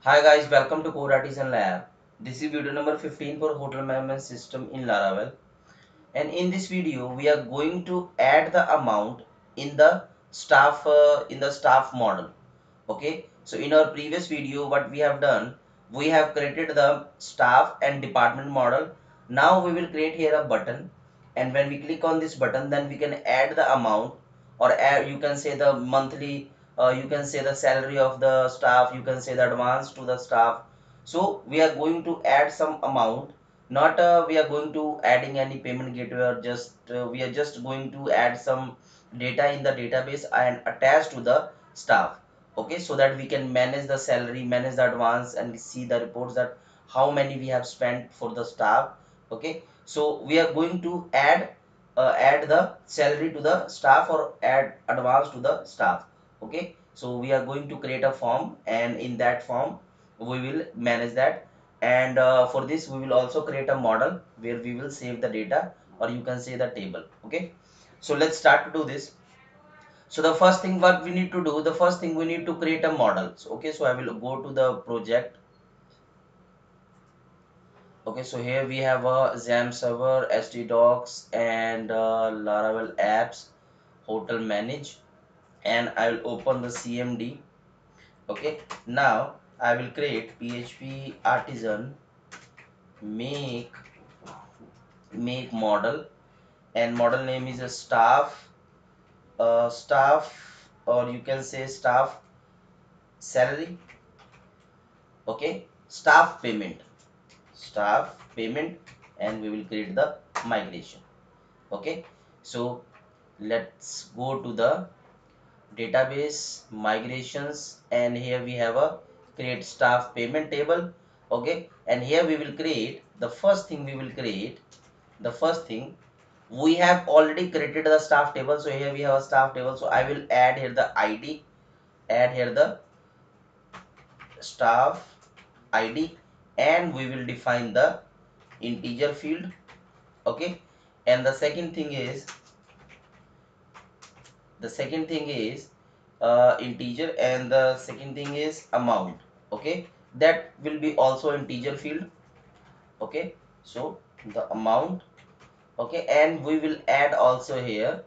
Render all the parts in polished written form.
Hi guys, welcome to codeartisanlab. This is video number 15 for hotel management system in Laravel. And in this video, we are going to add the amount in the staff model. Okay. So in our previous video, what we have done, we have created the staff and department model. Now we will create here a button, and when we click on this button, then we can add the amount, or add, you can say the monthly, you can say the salary of the staff, you can say the advance to the staff. So we are going to add some amount, not we are going to adding any payment gateway, or just we are just going to add some data in the database and attach to the staff. Okay, so that we can manage the salary, manage the advance, and see the reports that how many we have spent for the staff. Okay, so we are going to add the salary to the staff, or add advance to the staff. Okay, so we are going to create a form, and in that form we will manage that. And for this we will also create a model where we will save the data, or you can say the table. Okay, so let's start to do this. So the first thing what we need to do, the first thing we need to create a model. So, okay, so I will go to the project. Okay, so here we have a XAMPP server, htdocs, and Laravel apps, hotel manage, and I will open the cmd. Okay, now I will create php artisan make model, and model name is a staff, or you can say staff salary. Okay, staff payment, and we will create the migration. Okay, so let's go to the database migrations, and here we have a create staff payment table. Okay, and here we will create the first thing, we have already created the staff table. So here we have a staff table, so I will add here the id, add here the staff id, and we will define the integer field. Okay, and the second thing is integer, and the second thing is amount. Okay, that will be also integer field. Okay, so the amount. Okay, and we will add also here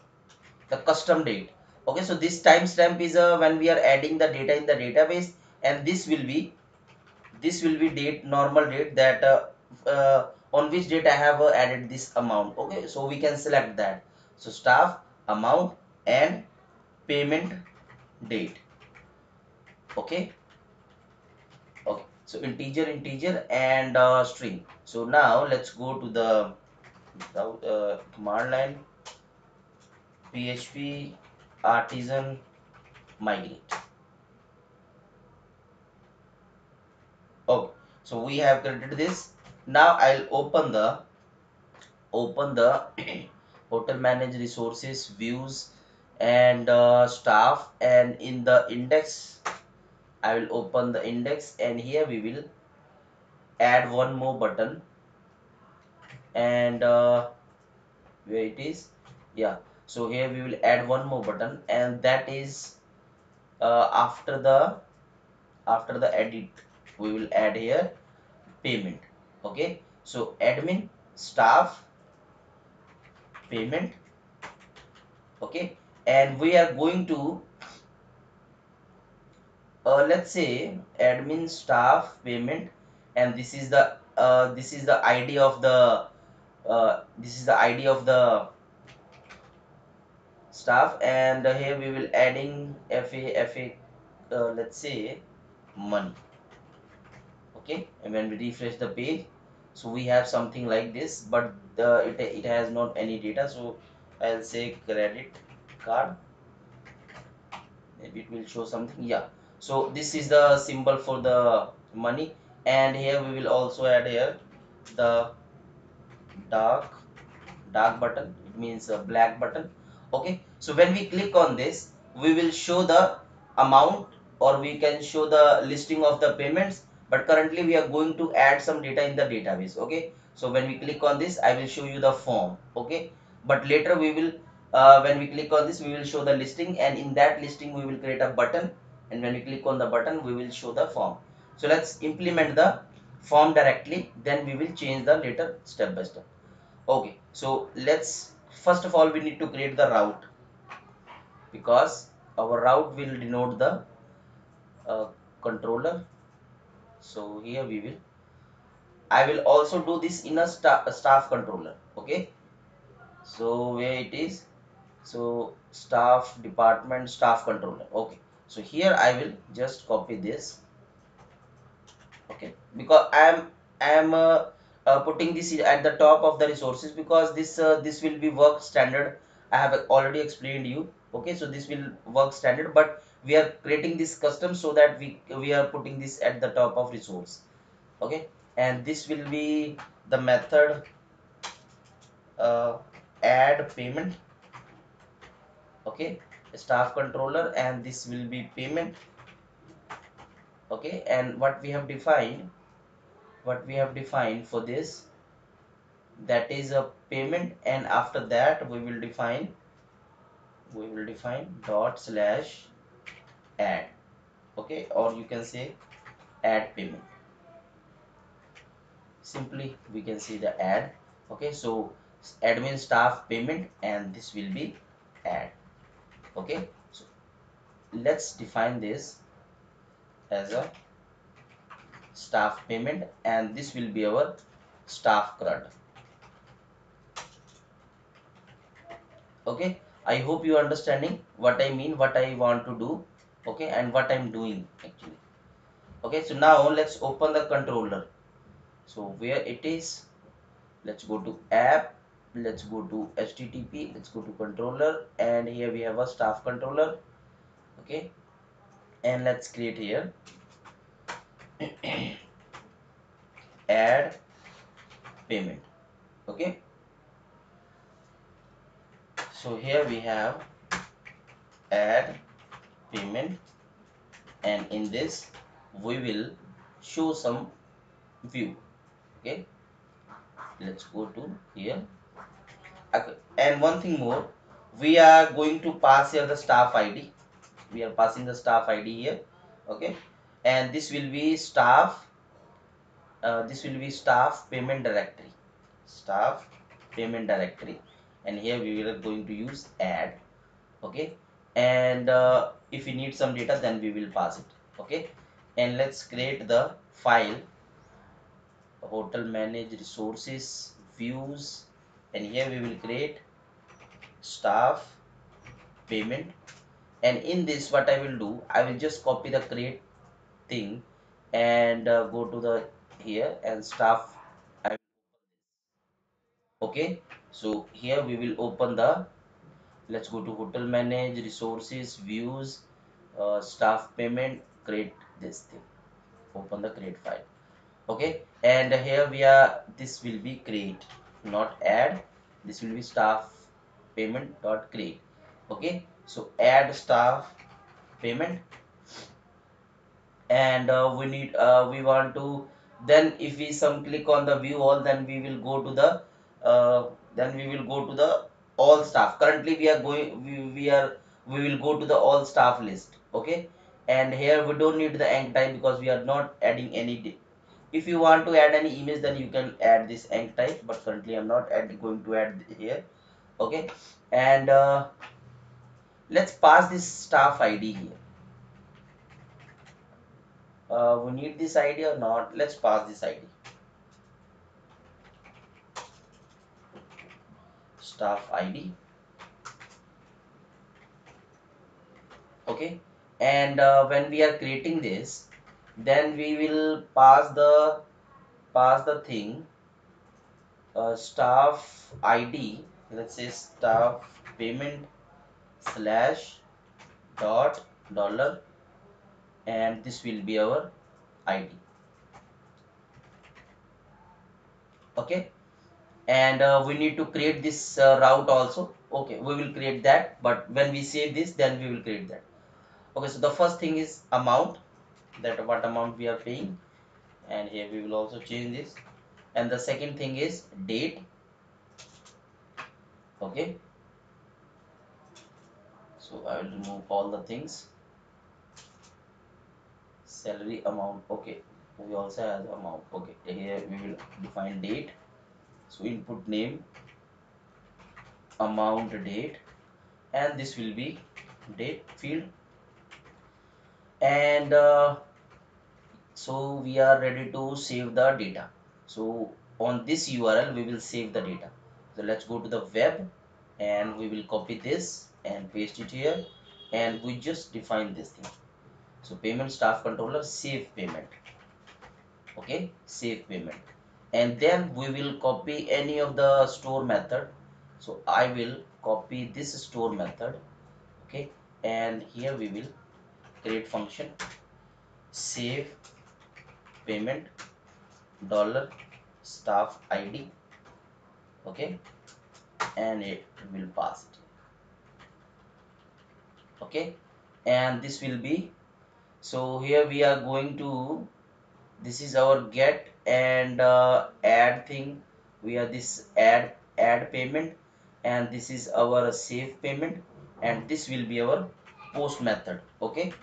the custom date. Okay, so this timestamp is when we are adding the data in the database, and this will be date, normal date, that on which date I have added this amount. Okay, so we can select that. So staff, amount, and payment date. Okay, okay, so integer and string. So now let's go to the command line, php artisan migrate. Okay, so we have created this. Now I'll open the hotel manage resources views, and staff, and in the index I will open the index, and here we will add one more button, and where it is, yeah, so here we will add one more button, and that is after the edit we will add here payment. Okay, so admin staff payment. Okay, and we are going to let's say admin staff payment, and this is the id of the staff, and here we will adding fa, let's say money. Okay, and when we refresh the page, so we have something like this, but it has not any data. So I'll say credit card, maybe it will show something. Yeah, so this is the symbol for the money, and here we will also add here the dark dark button, it means a black button. Okay, so when we click on this, we will show the amount, or we can show the listing of the payments, but currently we are going to add some data in the database. Okay, so when we click on this, I will show you the form. Okay, but later we will when we click on this, we will show the listing, and in that listing we will create a button, and when we click on the button we will show the form. So let's implement the form directly, then we will change the later step by step. Okay, so let's first of all we need to create the route, because our route will denote the controller. So here we will, I will also do this in a staff controller. Okay, so where it is, so staff department staff controller. Okay, so here I will just copy this. Okay, because I am putting this at the top of the resources, because this will be work standard. I have already explained you. Okay, so this will work standard, but we are creating this custom so that we are putting this at the top of resource. Okay, and this will be the method uh, add payment. Okay, staff controller, and this will be payment. Okay, and what we have defined for this, that is a payment, and after that we will define dot slash add. Okay, or you can say add payment. Simply we can see the add. Okay, so admin staff payment, and this will be add. Okay, so let's define this as a staff payment, and this will be our staff CRUD. Okay, I hope you are understanding what I mean, what I want to do. Okay, and what I'm doing actually. Okay, so now let's open the controller. So where it is, let's go to app, let's go to http, let's go to controller, and here we have a staff controller. Okay, and let's create here add payment. Okay, so here we have add payment, and in this we will show some view. Okay, let's go to here. Okay, and one thing more, we are going to pass here the staff id. We are passing the staff id here. Okay, and this will be staff payment directory, staff payment directory, and here we are going to use add. Okay, and if we need some data, then we will pass it. Okay, and let's create the file hotel manage resources views, and here we will create staff payment. And in this, what I will do, I will just copy the create thing, and go to the here and staff. Okay, so here we will open the, let's go to hotel manage resources views, staff payment, create this thing, open the create file. Okay, and here we are, this will be create, not add. This will be staff payment dot create. Okay, so add staff payment, and we want to, then if we some click on the view all, then we will go to the all staff. Currently we are going we will go to the all staff list. Okay, and here we don't need the anch type, because we are not adding any if you want to add any image, then you can add this anch type, but currently I'm not going to add here. Okay, and let's pass this staff id here. We need this id or not? Let's pass this id, staff id. Okay, and when we are creating this, then we will pass the thing, staff id. Let's say staff payment slash dot dollar, and this will be our id. Okay, and we need to create this route also. Okay, we will create that, but when we save this, then we will create that. Okay, so the first thing is amount, that what amount we are paying, and here we will also change this. And the second thing is date. Okay, so I will remove all the things. salary amount. Okay, we also have the amount. Okay, here we will define date. So input name, amount, date, and this will be date field. And so we are ready to save the data. So on this URL we will save the data. So let's go to the web and we will copy this and paste it here, and we just define this thing. So payment staff controller save payment. Okay, save payment, and then we will copy any of the store method. So I will copy this store method. Okay, and here we will create function save payment dollar staff ID. Okay, and it will pass it. Okay, and this will be, so here we are going to, this is our get and add thing. We are this add payment, and this is our save payment, and this will be our post method. Okay,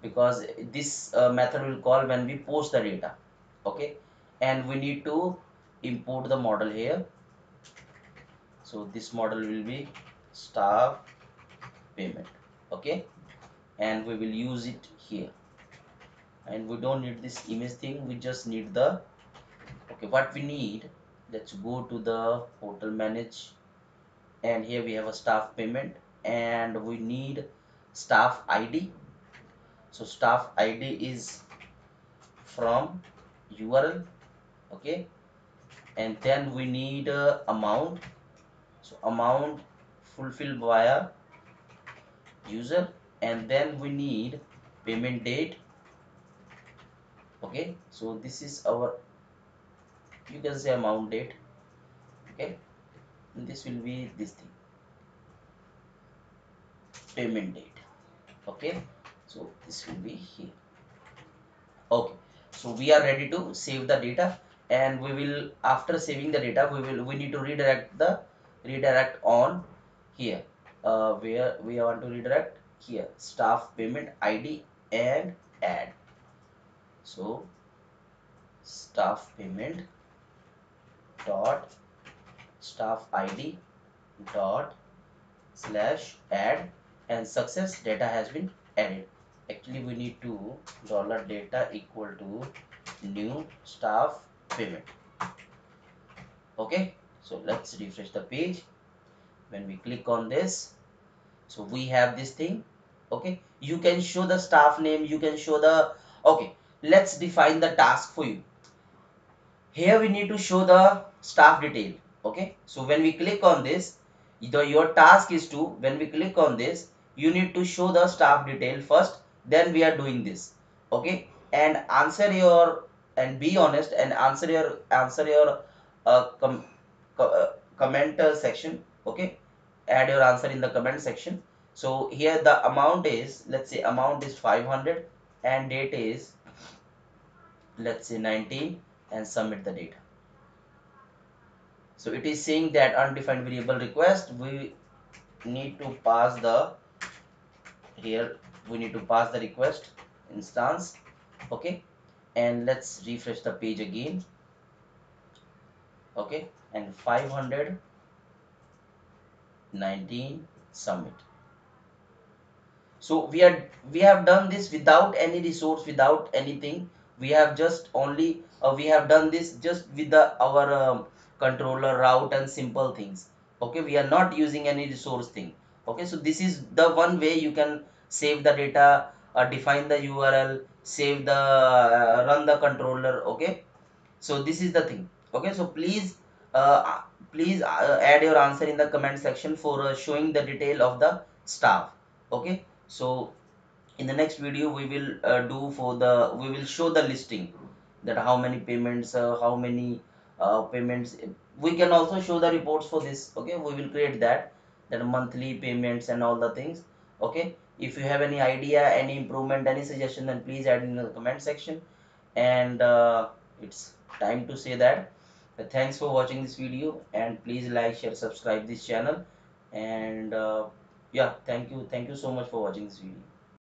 because this method will call when we post the data. Okay, and we need to import the model here. So this model will be staff payment. Okay, and we will use it here, and we don't need this image thing, we just need the, okay, what we need, let's go to the hotel manage, and here we have a staff payment, and we need staff ID. So staff ID is from URL. Okay, and then we need amount. So amount fulfilled via user, and then we need payment date. Okay, so this is our, you can say amount date. Okay, and this will be this thing, payment date. Okay, so this will be here. Okay, so we are ready to save the data, and we will, after saving the data, we need to redirect on here, where we want to redirect here, staff payment ID and add. So staff payment dot staff ID dot slash add, and success, data has been added. Actually we need to dollar data equal to new staff payment. Okay, so let's refresh the page. When we click on this, so we have this thing. Okay, you can show the staff name, you can show the, okay, let's define the task for you. Here we need to show the staff detail. Okay, so when we click on this, your task is to, when we click on this, you need to show the staff detail first, then we are doing this. Okay, and answer your, and be honest and answer your comment section. Okay, add your answer in the comment section. So here the amount is, let's say amount is 500, and date is, let's say 19, and submit the data. So it is saying that undefined variable request, we need to pass the, here we need to pass the request instance. Okay, and let's refresh the page again. Okay, and 519 submit. So we have done this without any resource, without anything. We have just only we have done this just with the our controller route and simple things. Okay, we are not using any resource thing. Okay, so this is the one way you can save the data, define the URL, save the run the controller. Okay, so this is the thing. Okay, so please add your answer in the comment section for showing the detail of the staff. Okay, so in the next video we will do for the, we will show the listing, that how many payments, how many payments. We can also show the reports for this. Okay, we will create that monthly payments and all the things. Okay, if you have any idea, any improvement, any suggestion, then please add in the comment section. And it's time to say that thanks for watching this video, and please like, share, subscribe this channel. And yeah, thank you so much for watching this video.